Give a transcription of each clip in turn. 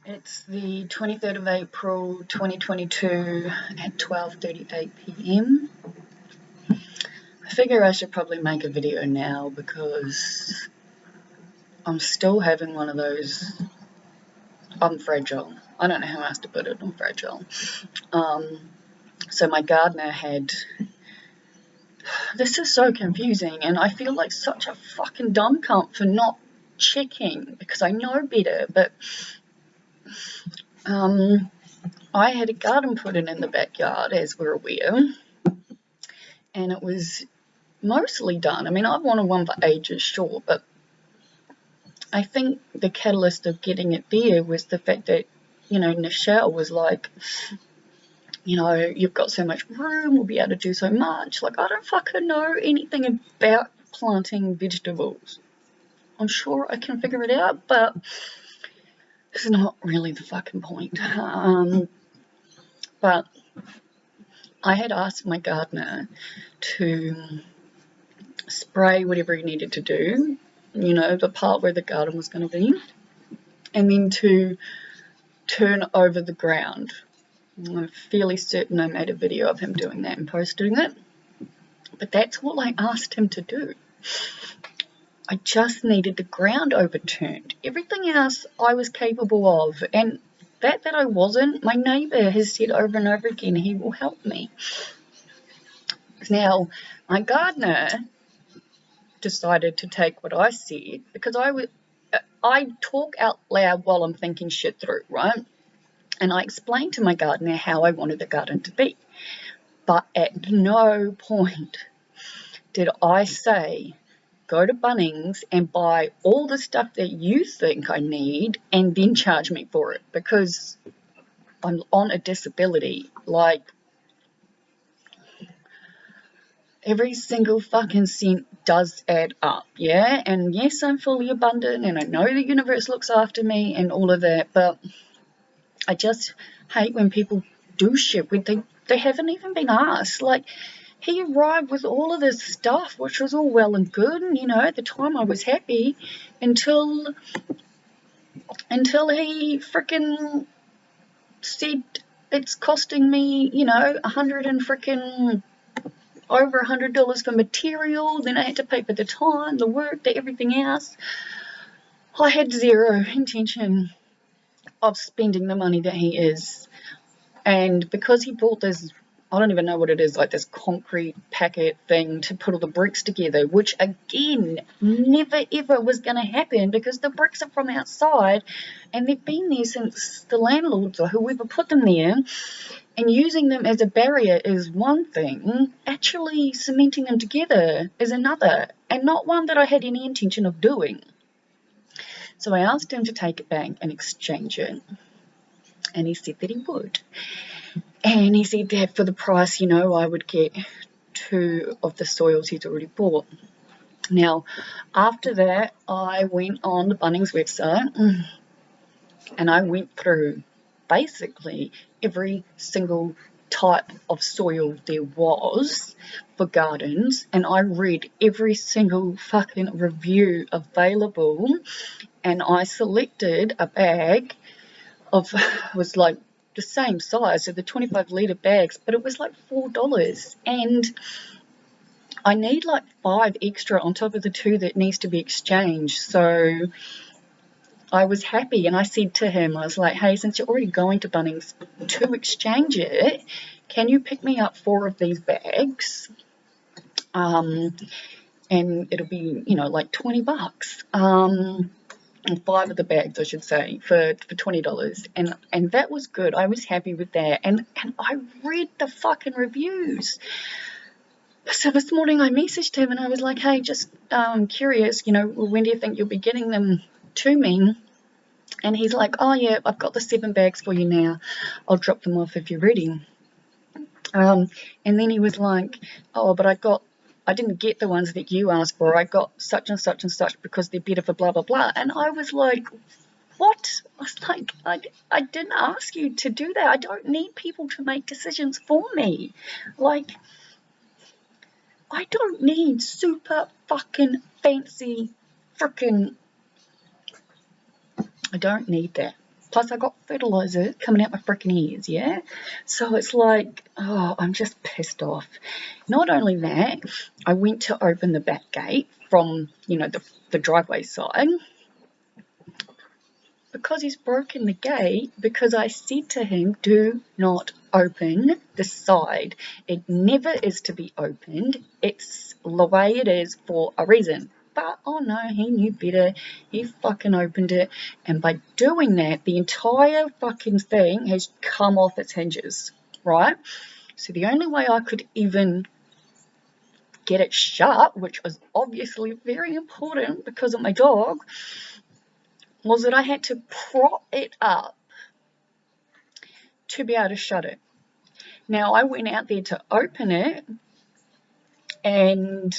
It's the 23rd of April 2022 at 12:38 p.m. I figure I should probably make a video now because I'm still having one of those. I'm fragile. I don't know how else to put it. I'm fragile. So my gardener had. This is so confusing, and I feel like such a fucking dumb cunt for not checking because I know better, but I had a garden put in the backyard, as we're aware, and it was mostly done. I mean, I've wanted one for ages, sure, but I think the catalyst of getting it there was the fact that, Nichelle was like, you've got so much room, we'll be able to do so much. Like, I don't fucking know anything about planting vegetables. I'm sure I can figure it out, but it's not really the fucking point. But I had asked my gardener to spray whatever he needed to do, the part where the garden was going to be, and then to turn over the ground. I'm fairly certain I made a video of him doing that and posting it, but that's all I asked him to do. I just needed the ground overturned. Everything else I was capable of, and that I wasn't, my neighbour has said over and over again he will help me. Now, my gardener decided to take what I said, because I talk out loud while I'm thinking shit through, right? And I explained to my gardener how I wanted the garden to be. But at no point did I say, go to Bunnings and buy all the stuff that you think I need and then charge me for it, because I'm on a disability. Like, every single fucking cent does add up, yeah? And yes, I'm fully abundant and I know the universe looks after me and all of that, but I just hate when people do shit when they haven't even been asked. Like, he arrived with all of this stuff, which was all well and good, and at the time I was happy until he freaking said it's costing me, over $100 for material. Then I had to pay for the time, the work, everything else. I had zero intention of spending the money that he is. And because he bought this, I don't even know what it is, like this concrete packet thing to put all the bricks together, which again, never ever was going to happen because the bricks are from outside and they've been there since the landlords or whoever put them there. And using them as a barrier is one thing, actually cementing them together is another, and not one that I had any intention of doing. So I asked him to take it back and exchange it, and he said that he would. And he said that for the price, I would get 2 of the soils he's already bought. Now, after that, I went on the Bunnings website and I went through basically every single type of soil there was for gardens, and I read every single fucking review available, and I selected a bag of, was like the same size of the 25-litre bags, but it was like $4, and I need like 5 extra on top of the 2 that needs to be exchanged. So I was happy, and I said to him, I was like, hey, since you're already going to Bunnings to exchange it, can you pick me up 4 of these bags? And it'll be, like $20. And 5 of the bags, I should say, for $20. And that was good. I was happy with that. And I read the fucking reviews. So this morning I messaged him and I was like, hey, just curious, when do you think you'll be getting them to me? And he's like, oh yeah, I've got the 7 bags for you now. I'll drop them off if you're ready. And then he was like, oh, but I didn't get the ones that you asked for. I got such and such and such because they're better for blah, blah, blah. And I was like, what? I was like, I didn't ask you to do that. I don't need people to make decisions for me. Like, I don't need super fucking fancy freaking, I don't need that. Plus, I got fertilizer coming out my freaking ears, yeah? So it's like, oh, I'm just pissed off. Not only that, I went to open the back gate from, the driveway side. Because he's broken the gate, because I said to him, do not open the side. It never is to be opened. It's the way it is for a reason. But, oh no, he knew better. He fucking opened it. And by doing that, the entire fucking thing has come off its hinges, right? So the only way I could even get it shut, which was obviously very important because of my dog, was that I had to prop it up to be able to shut it. Now, I went out there to open it, and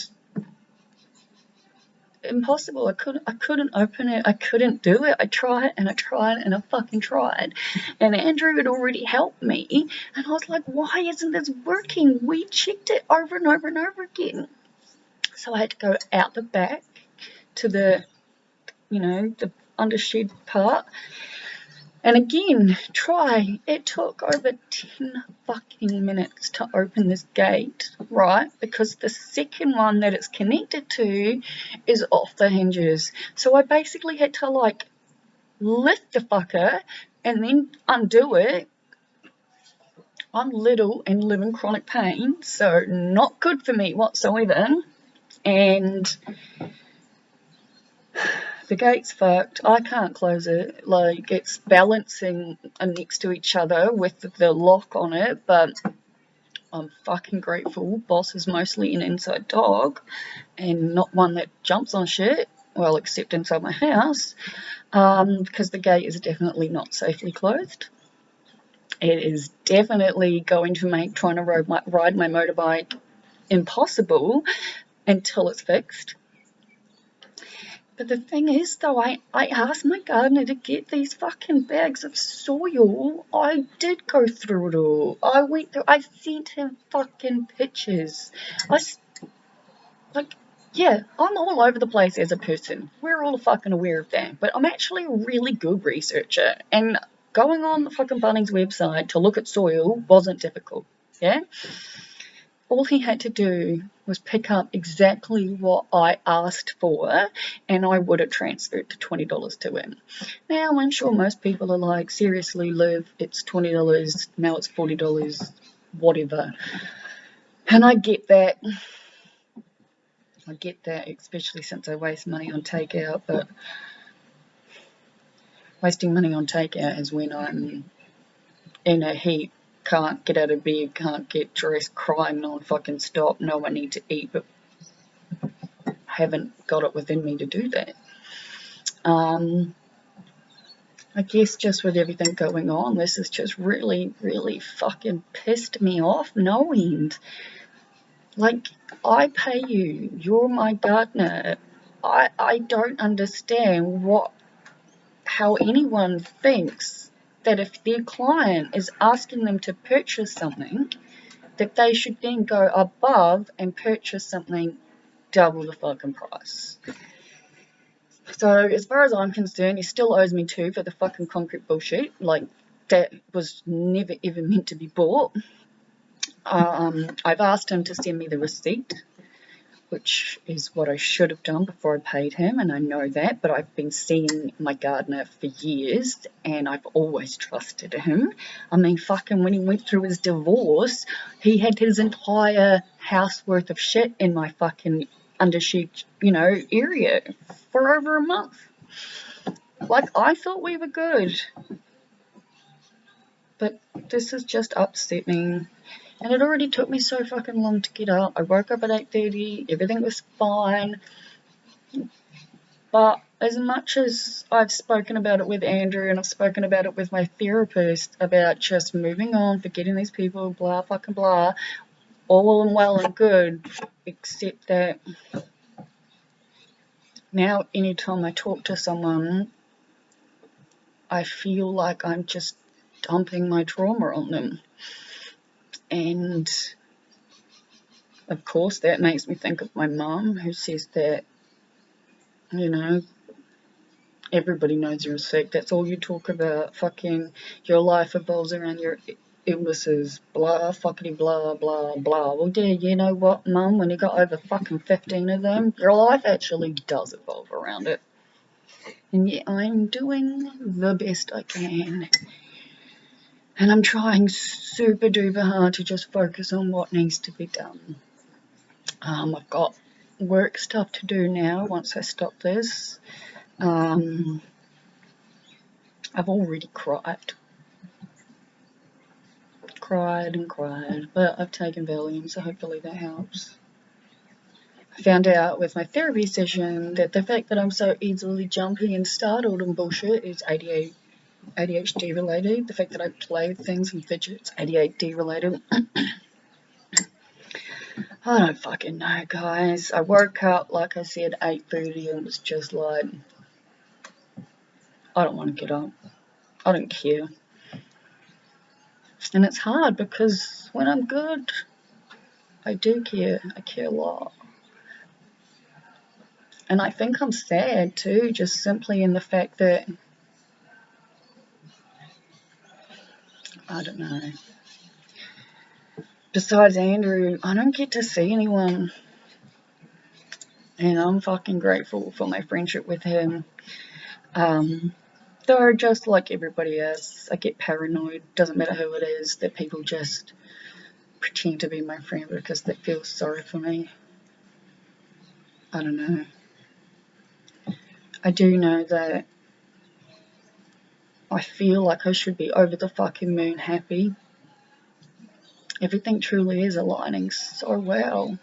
impossible. I couldn't open it. I couldn't do it. I tried and I tried and I fucking tried. And Andrew had already helped me, and I was like, why isn't this working? We checked it over and over and over again. So I had to go out the back to the undershed part. And again, try. It took over 10 fucking minutes to open this gate, right? Because the second one that it's connected to is off the hinges. So I basically had to, lift the fucker and then undo it. I'm little and live in chronic pain, so not good for me whatsoever. And the gate's fucked. I can't close it. It's balancing next to each other with the lock on it, but I'm fucking grateful. Boss is mostly an inside dog and not one that jumps on shit, well, except inside my house, because the gate is definitely not safely closed. It is definitely going to make trying to ride my motorbike impossible until it's fixed. But the thing is, though, I asked my gardener to get these fucking bags of soil. I did go through it all. I sent him fucking pictures. I'm all over the place as a person. We're all fucking aware of that. But I'm actually a really good researcher. And going on the fucking Bunnings website to look at soil wasn't difficult. Yeah? All he had to do was pick up exactly what I asked for, and I would have transferred the $20 to him. Now, I'm sure most people are like, seriously, Liv, it's $20, now it's $40, whatever. And I get that. Especially since I waste money on takeout, but wasting money on takeout is when I'm in a heat, can't get out of bed, can't get dressed, crying non-fucking stop, know I need to eat, but haven't got it within me to do that. I guess just with everything going on, this has just really, really fucking pissed me off no end. I pay you, you're my gardener. I don't understand how anyone thinks that if their client is asking them to purchase something, that they should then go above and purchase something double the fucking price. So as far as I'm concerned, he still owes me $2 for the fucking concrete bullshit. That was never ever meant to be bought. I've asked him to send me the receipt, which is what I should have done before I paid him, and I know that, but I've been seeing my gardener for years, and I've always trusted him. I mean, fucking when he went through his divorce, he had his entire house worth of shit in my fucking undershed, area for over a month. I thought we were good. But this has just upset me. And it already took me so fucking long to get up. I woke up at 8:30. Everything was fine. But as much as I've spoken about it with Andrew and I've spoken about it with my therapist about just moving on, forgetting these people, blah, fucking blah, all well and good, except that now anytime I talk to someone, I feel like I'm just dumping my trauma on them. And of course that makes me think of my mum, who says that, Everybody knows you're sick. That's all you talk about. Fucking your life revolves around your illnesses. Blah, fuckity, blah, blah, blah. Well, yeah, you know what, Mum? When you got over fucking 15 of them, your life actually does evolve around it. And yeah, I'm doing the best I can. And I'm trying super duper hard to just focus on what needs to be done. I've got work stuff to do now once I stop this. I've already cried, but I've taken Valium, so hopefully that helps. I found out with my therapy session that the fact that I'm so easily jumpy and startled and bullshit is ADHD related. The fact that I play with things and fidget, it's ADHD related. I don't fucking know, guys. I woke up, like I said, 8:30 and was just like, I don't want to get up. I don't care. And it's hard because when I'm good, I do care. I care a lot. And I think I'm sad too, just simply in the fact that, I don't know. Besides Andrew, I don't get to see anyone. And I'm fucking grateful for my friendship with him. Though just like everybody else, I get paranoid. Doesn't matter who it is, that people just pretend to be my friend because they feel sorry for me. I don't know. I do know that I feel like I should be over the fucking moon happy. Everything truly is aligning so well.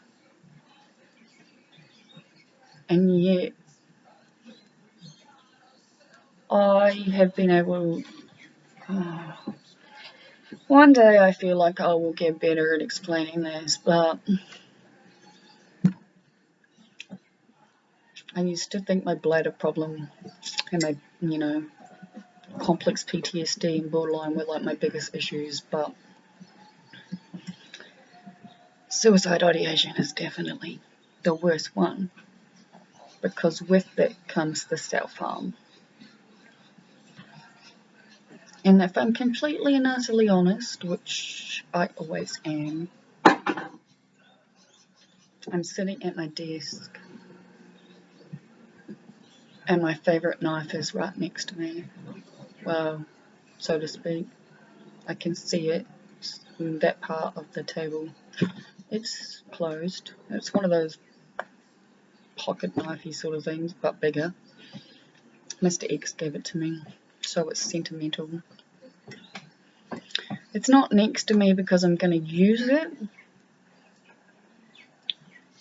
And yet, I have been able... one day I feel like I will get better at explaining this, but I used to think my bladder problem and my, complex PTSD and borderline were like my biggest issues, but suicide ideation is definitely the worst one, because with it comes the self-harm. And if I'm completely and utterly honest, which I always am, I'm sitting at my desk and my favourite knife is right next to me. Well, so to speak. I can see it in that part of the table. It's closed. It's one of those pocket knifey sort of things, but bigger. Mr. X gave it to me, so it's sentimental. It's not next to me because I'm going to use it,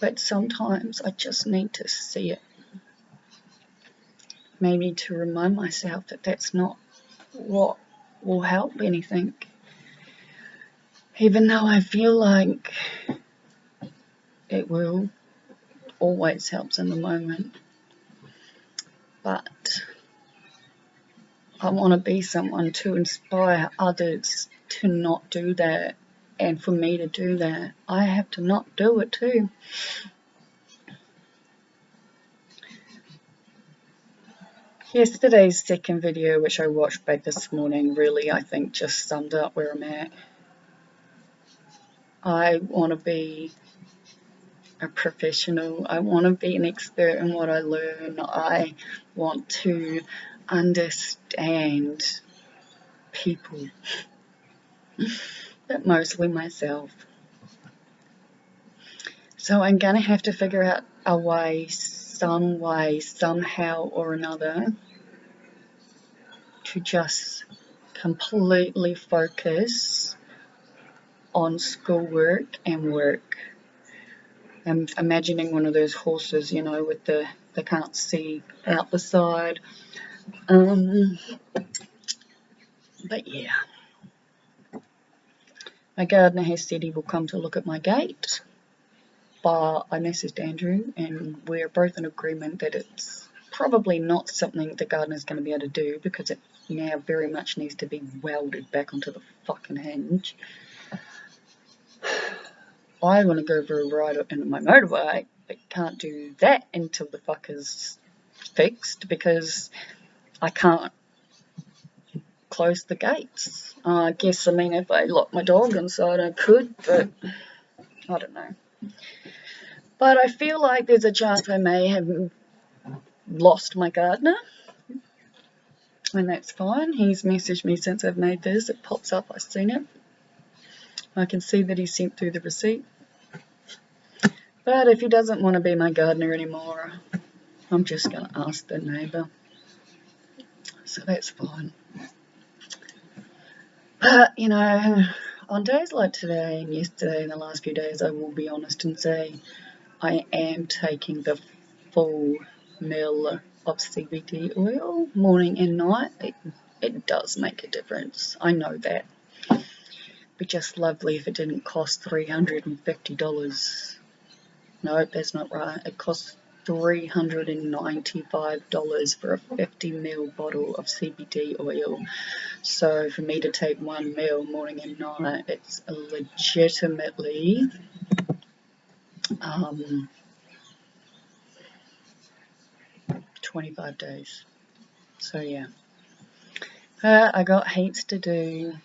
but sometimes I just need to see it. Maybe to remind myself that that's not what will help anything. Even though I feel like it will, always helps in the moment. But I want to be someone to inspire others to not do that. And for me to do that, I have to not do it too. Yesterday's second video, which I watched back this morning, really, I think, just summed up where I'm at. I want to be a professional. I want to be an expert in what I learn. I want to understand people, but mostly myself. So I'm going to have to figure out a way, some way, somehow or another, to just completely focus on schoolwork and work. I'm imagining one of those horses, with they can't see out the side. But yeah. My gardener has said he will come to look at my gate, but I messaged Andrew and we're both in agreement that it's probably not something the gardener's going to be able to do, because it now very much needs to be welded back onto the fucking hinge. I want to go for a ride in my motorbike, but can't do that until the fucker's fixed, because I can't close the gates. I guess, I mean, if I locked my dog inside, I could, but I don't know. But I feel like there's a chance I may have lost my gardener, and that's fine. He's messaged me since I've made this. It pops up, I've seen it. I can see that he sent through the receipt. But if he doesn't want to be my gardener anymore, I'm just going to ask the neighbour. So that's fine. But, you know, on days like today and yesterday and the last few days, I will be honest and say I am taking the full meal of CBD oil morning and night. It does make a difference. I know that. Be just lovely if it didn't cost $350. No, that's not right. It costs $395 for a 50ml bottle of CBD oil. So for me to take 1 ml morning and night, it's legitimately 25 days. So yeah. I got heaps to do.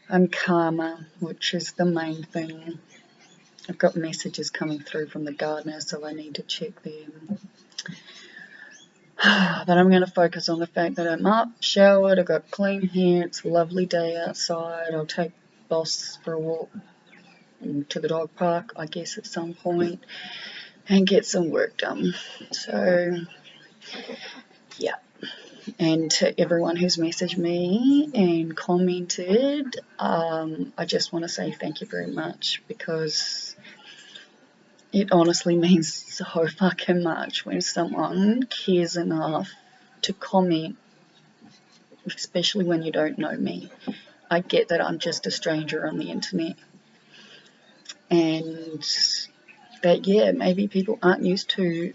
I'm calmer, which is the main thing. I've got messages coming through from the gardener, so I need to check them. But I'm going to focus on the fact that I'm up, showered, I've got clean hair, it's a lovely day outside. I'll take Boss for a walk to the dog park, I guess, at some point, and get some work done. So, yeah. And to everyone who's messaged me and commented, I just want to say thank you very much, because it honestly means so fucking much when someone cares enough to comment, especially when you don't know me. I get that I'm just a stranger on the internet, and that, yeah, maybe people aren't used to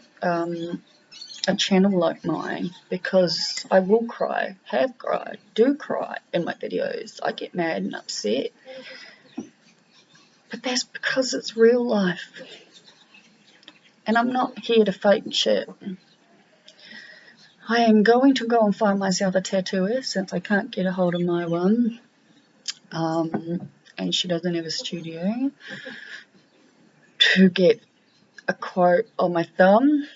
a channel like mine, because I will cry, have cried, do cry in my videos. I get mad and upset, but that's because it's real life, and I'm not here to fake shit. I am going to go and find myself a tattooist, since I can't get a hold of my one, and she doesn't have a studio, to get a quote on my thumb.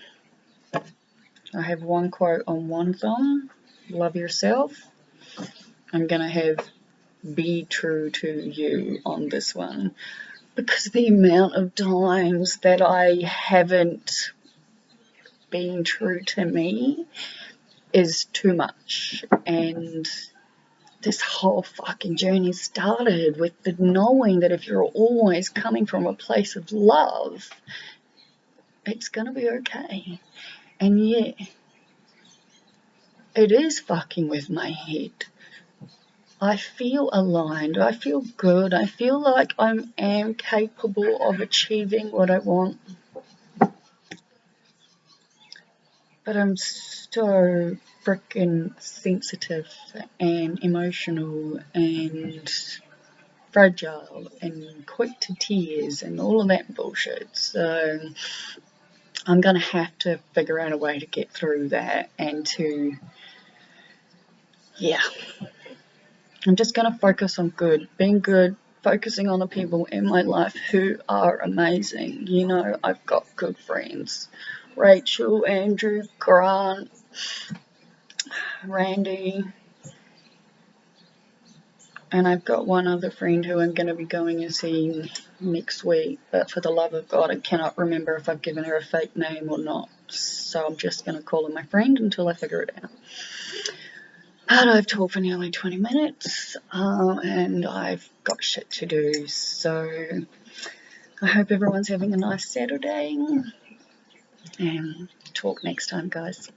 I have one quote on one thumb: love yourself. I'm going to have be true to you on this one, because the amount of times that I haven't been true to me is too much. And this whole fucking journey started with the knowing that if you're always coming from a place of love, it's gonna be okay. And yeah, it is fucking with my head. I feel aligned, I feel good, I feel like I am capable of achieving what I want. But I'm so freaking sensitive and emotional and fragile and quick to tears and all of that bullshit. So I'm going to have to figure out a way to get through that, and to, yeah, I'm just going to focus on good, being good, focusing on the people in my life who are amazing. You know, I've got good friends. Rachel, Andrew, Grant, Randy, and I've got one other friend who I'm going to be going and seeing next week, but for the love of God, I cannot remember if I've given her a fake name or not, so I'm just going to call her my friend until I figure it out. But I've talked for nearly 20 minutes, and I've got shit to do, so I hope everyone's having a nice Saturday, and talk next time, guys.